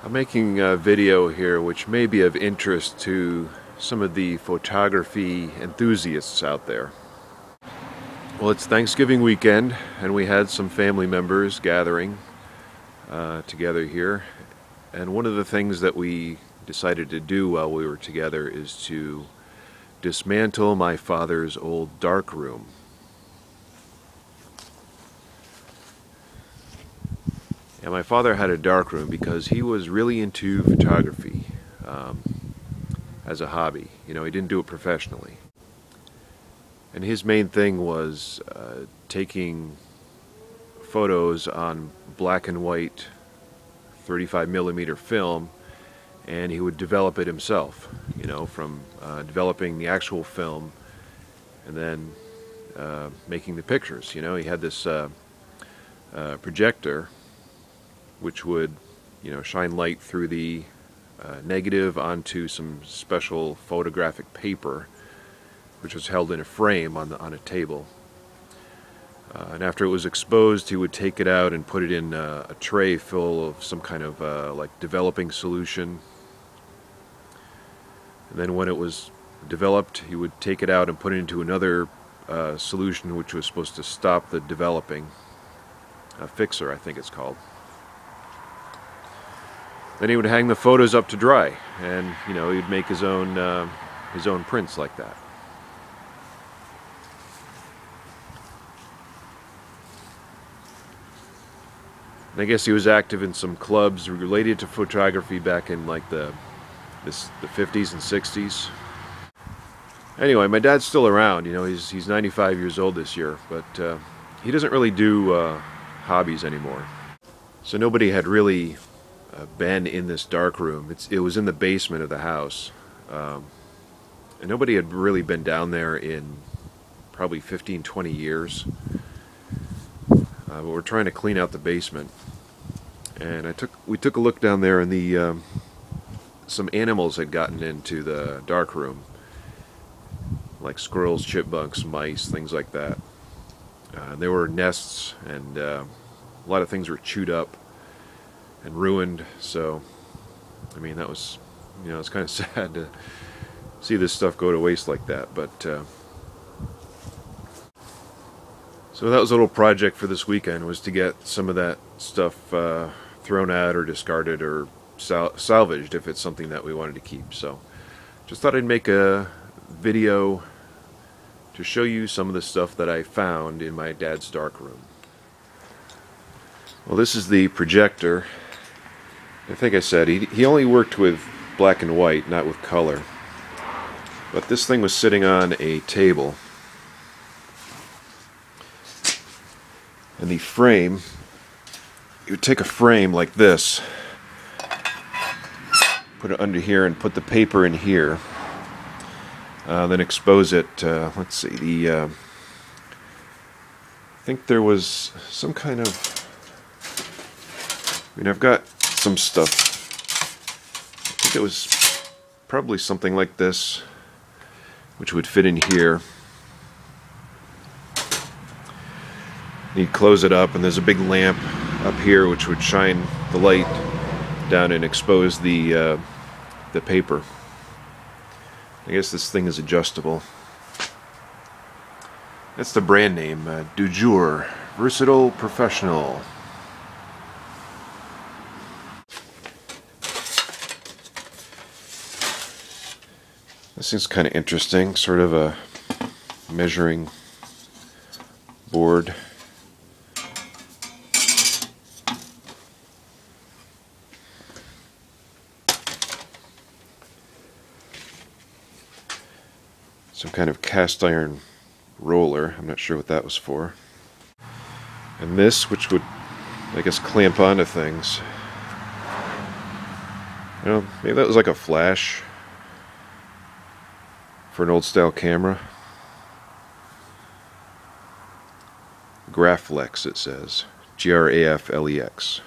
I'm making a video here which may be of interest to some of the photography enthusiasts out there. Well, it's Thanksgiving weekend and we had some family members gathering together here, and one of the things that we decided to do while we were together is to dismantle my father's old dark room. And my father had a dark room because he was really into photography as a hobby. You know, he didn't do it professionally. And his main thing was taking photos on black and white 35mm film, and he would develop it himself, you know, from developing the actual film and then making the pictures. You know, he had this projector which would, you know, shine light through the negative onto some special photographic paper, which was held in a frame on a table. And after it was exposed, he would take it out and put it in a tray full of some kind of like developing solution. And then when it was developed, he would take it out and put it into another solution which was supposed to stop the developing. A fixer, I think it's called. Then he would hang the photos up to dry, and you know, he'd make his own prints like that. And I guess he was active in some clubs related to photography back in like the 50s and 60s. Anyway, my dad's still around. You know, he's 95 years old this year, but he doesn't really do hobbies anymore. So nobody had really been in this dark room. It was in the basement of the house, and nobody had really been down there in probably 15-20 years. But we're trying to clean out the basement, and we took a look down there, and some animals had gotten into the dark room, like squirrels, chipmunks, mice, things like that. There were nests, and a lot of things were chewed up and ruined. So I mean, that was, you know, it's kind of sad to see this stuff go to waste like that. But so that was a little project for this weekend, was to get some of that stuff thrown out or discarded or salvaged if it's something that we wanted to keep. So just thought I'd make a video to show you some of the stuff that I found in my dad's dark room. Well, this is the projector. I think I said he only worked with black and white, not with color. But this thing was sitting on a table. And the frame, you would take a frame like this, put it under here and put the paper in here, then expose it. Let's see, I think there was some kind of, I mean, I've got some stuff. I think it was probably something like this, which would fit in here. You'd close it up, and there's a big lamp up here which would shine the light down and expose the paper. I guess this thing is adjustable. That's the brand name, Du Jour Versatile Professional. This thing's kind of interesting, sort of a measuring board. Some kind of cast iron roller. I'm not sure what that was for. And this, which would, I guess, clamp onto things. You know, maybe that was like a flash for an old style camera. Graflex, it says. Graflex.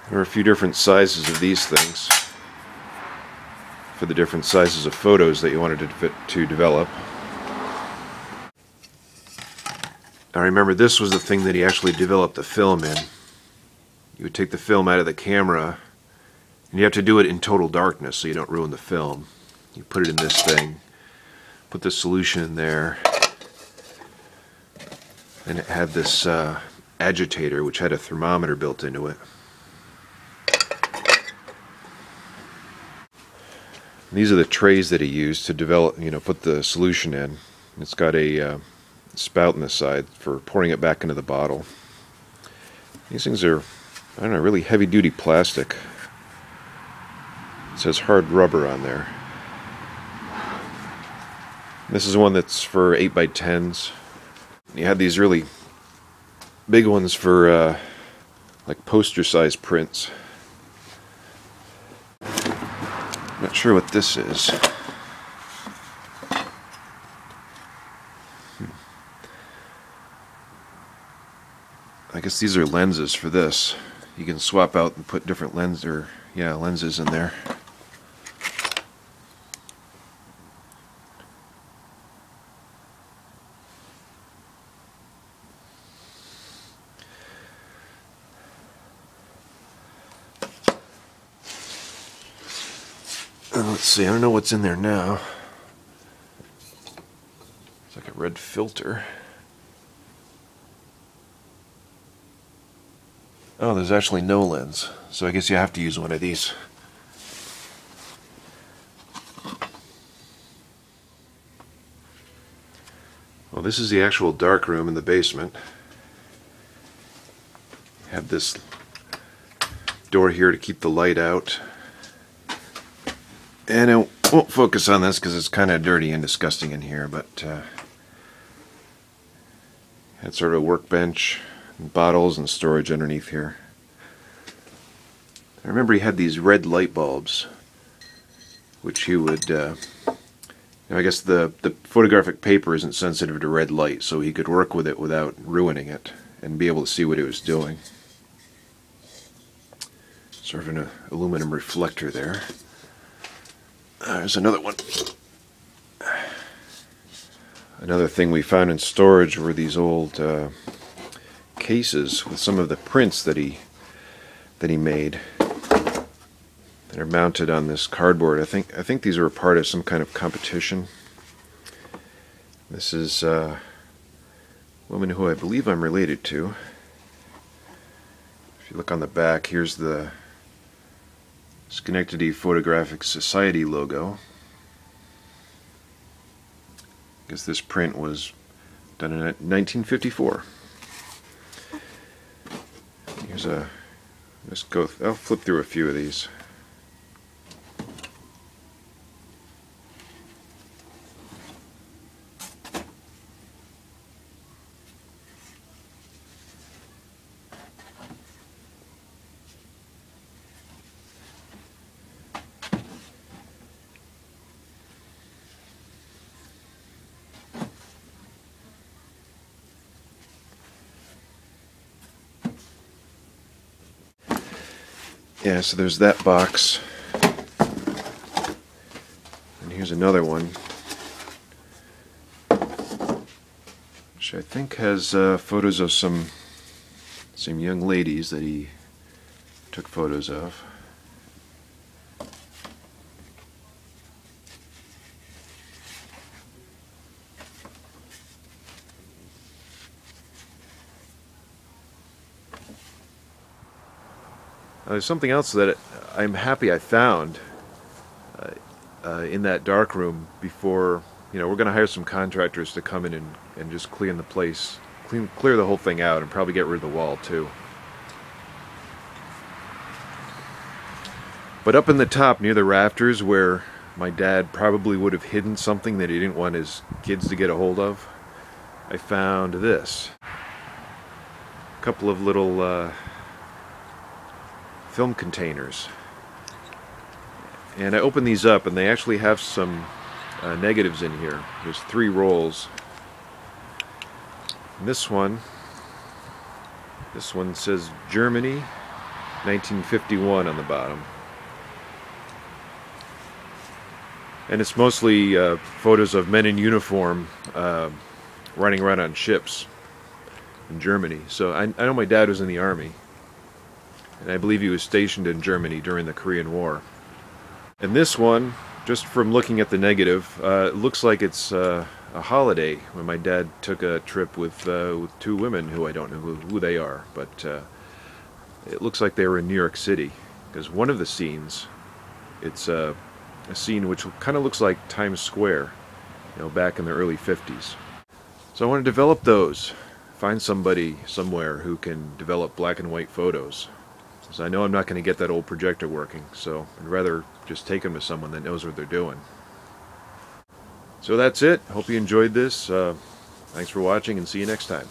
There are a few different sizes of these things for the different sizes of photos that you wanted to develop. I remember this was the thing that he actually developed the film in. you would take the film out of the camera, and you have to do it in total darkness so you don't ruin the film. You put it in this thing, put the solution in there, and it had this agitator which had a thermometer built into it. These are the trays that he used to develop, put the solution in. It's got a spout on the side for pouring it back into the bottle. These things are, I don't know, really heavy-duty plastic. It says hard rubber on there. This is one that's for 8x10s. You had these really big ones for like poster-sized prints. Not sure what this is. I guess these are lenses for this. You can swap out and put different lenses in there. Let's see, I don't know what's in there now. It's like a red filter. Oh, there's actually no lens, so I guess you have to use one of these. Well, this is the actual dark room in the basement. Have this door here to keep the light out. And I won't focus on this because it's kind of dirty and disgusting in here, but had sort of a workbench, and bottles and storage underneath here. I remember he had these red light bulbs, which he would, I guess the photographic paper isn't sensitive to red light, so he could work with it without ruining it and be able to see what he was doing. Sort of an aluminum reflector there. There's another one. Another thing we found in storage were these old cases with some of the prints that he made that are mounted on this cardboard. I think these are a part of some kind of competition. This is a woman who I believe I'm related to. If you look on the back, here's the Schenectady Photographic Society logo. I guess this print was done in 1954. Here's I'll flip through a few of these. Yeah, so there's that box. And here's another one, which I think has photos of some young ladies that he took photos of. There's something else that I'm happy I found in that dark room before, we're going to hire some contractors to come in and just clear the whole thing out and probably get rid of the wall too. But up in the top near the rafters where my dad probably would have hidden something that he didn't want his kids to get a hold of, I found this. A couple of little film containers, and I opened these up and they actually have some negatives in here. There's 3 rolls. And this one says Germany 1951 on the bottom, and it's mostly photos of men in uniform running around on ships in Germany. So I know my dad was in the army. and I believe he was stationed in Germany during the Korean War. And this one, just from looking at the negative, it looks like it's a holiday when my dad took a trip with two women who I don't know who they are, but it looks like they were in New York City, because one of the scenes, it's a scene which kind of looks like Times Square, you know, back in the early 50s. So I want to develop those. Find somebody somewhere who can develop black and white photos. Since I know I'm not going to get that old projector working, so I'd rather just take them to someone that knows what they're doing. So that's it. Hope you enjoyed this. Thanks for watching, and see you next time.